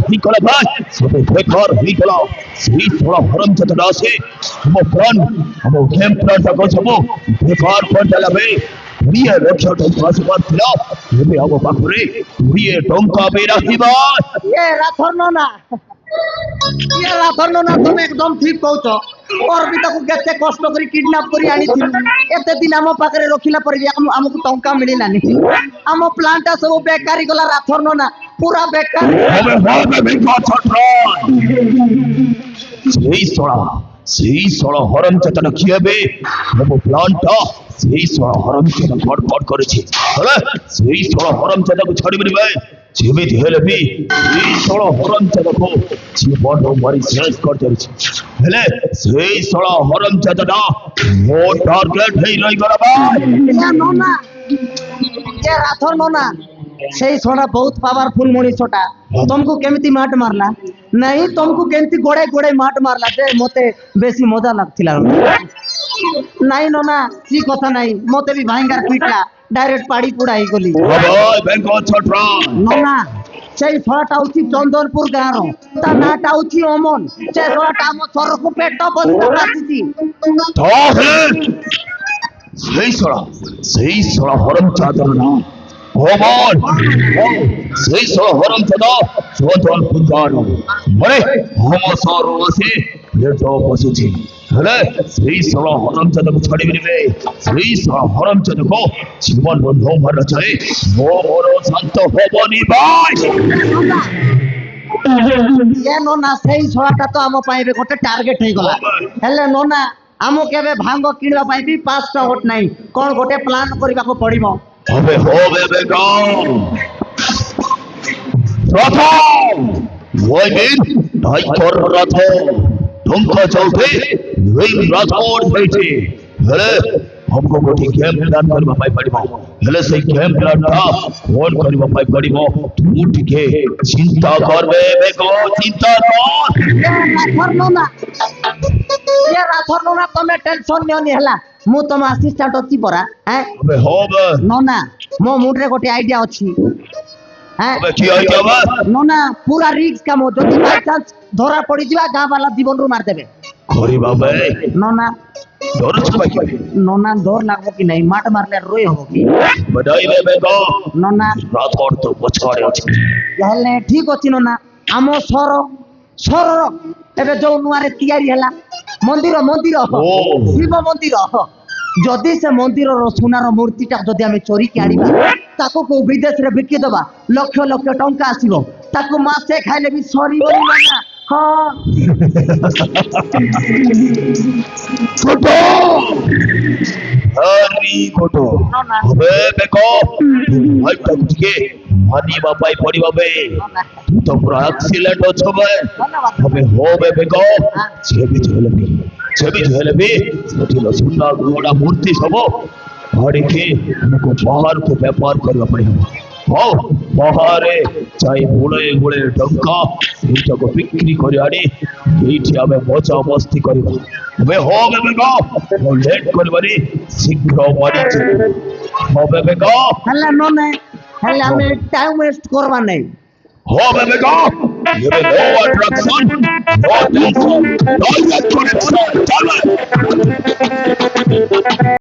Nicola Bhai, Bekar Nicola, see थोड़ा हरम चतड़ा से हम प्लान हम गेम प्लान तक सब बेकार पर चला बे ये रक्षा टंका से बात खिला ये भी हम बाकुरे ये टंका बेरा ही बात ये राथरनो ना तुम एकदम ठीक कहछ और भी ताको केते कष्ट करी किडनैप करी आनी थी एते दिन हम पाखरे रखिला पर भी हमको टंका मिलिलानी हम प्लांटा सब बेकारी गला राथरनो ना पूरा बेकार हमें बेकार छटरा সেই সড়া হরম চেতনা কি হবে নব প্লান্টটা সেই সড়া হরম চেতনা গড়গড় করেছে হলে সেই সড়া হরম চেতনাকে ছাড়িবি ভাই যেমিতি হেলে বি সেই সড়া হরম চেতনাকে জীবন মারি শেষ করে দিয়েছে হেলে সেই সড়া হরম চেতনা মো টার্গেট হেই রই গলা ভাই নোনা ये राथर नोना সেই সোনা বহুত পাওয়ারফুল মଣିষটা तुमको केमिति माट मारला नहीं तुमको केमिति गोड़े गोड़े माट मारला दे मते बेसी मजा लागथिला नहीं नोना सी कथा नहीं मते भी भांगार पिटला डायरेक्ट पाड़ी पुड़ाई गली ओय बेंको छटरा नोना সেই ছড়াটা হচ্ছে চন্দনপুর গাঁর তা নাটা হচ্ছে অমন সেই ছড়াটা আমার সরকু পেট বসতে পারছি তাহলে সেই সড়া হরম চাদর না অমন সেই সড়া হরম চাদর চন্দনপুর গাঁর মানে हम সর আছে পেট বসুছি হলে সেই সড়া হরম চাদর ছাড়িবি রে সেই সড়া হরম চাদর জীবন বন্ধ মারা চাই মোর শান্ত হবনি ভাই ये नोना সেই ছড়াটা তো আম পাইবে গোটে টার্গেট হই গলা হেলে নোনা আমো কেবে ভাঙ্গ কিনবা পাইবি 5টা হট নাই কোন গোটে প্ল্যান করিবাকো পড়িবো হবে বেগম প্রথম ওইদিন ঢাইকর রথ ঢুঙ্কা চৌথে ওই রথর সেইটি হেলে हमको गोटी गेम प्लान करबा पाई पड़िबो हेले से गेम प्लान का कोन करबा पाई पड़िबो तू टिके चिंता करबे बेगो चिंता ये राथर नोना तमे टेंशन नियनि हला मु तम असिस्टेंट अछि परा हैं अबे होबे नोना मो मुंडरे गोटे आईडिया अछि हैं अबे की आईडिया बा नोना पूरा रिस्क काम जति बाय चांस धरा पड़ी जिवा गां वाला जीवन रो मार देबे खरी बाबे नोना डर छबा की नोना डर लागबो कि नहीं माट मारले रोय होबो कि बधाई रे बेगो नोना रात और तो पछाड़े अछि याले ठीक अछि नोना आमो सर एबे जो नुआरे तैयारी हला मंदिर शिव मंदिर जदि से मंदिर रो सोनार मूर्तिटा जदि आमे चोरी के आनिबा ताको को विदेश रे बिकि देबा लक्ष लक्ष टंका आसीबो ताको मासे खाइले भी सरी बोली ना हां फोटो हरी फोटो अबे बेको भाई तक के मानी बापाई पड़ी बाबे तू तो पूरा एक्सीलेंट हो छबे अबे होबे बेको छेबी झेलबी सेठी सुन्ना गोड़ा मूर्ति सब भाड़ी के हमको बाहर को व्यापार करना पड़ेगा बाहरे चाहे बुड़े बुड़े टंका एटा को बिक्री कर आनी एठी हमें मजा मस्ती करबा हमें होबे बेगो लेट करबानी शीघ्र मारी होबे बेगो हल्ला नोने हल्ला में टाइम वेस्ट करबा नहीं होबे बेगो ये no attraction no tension no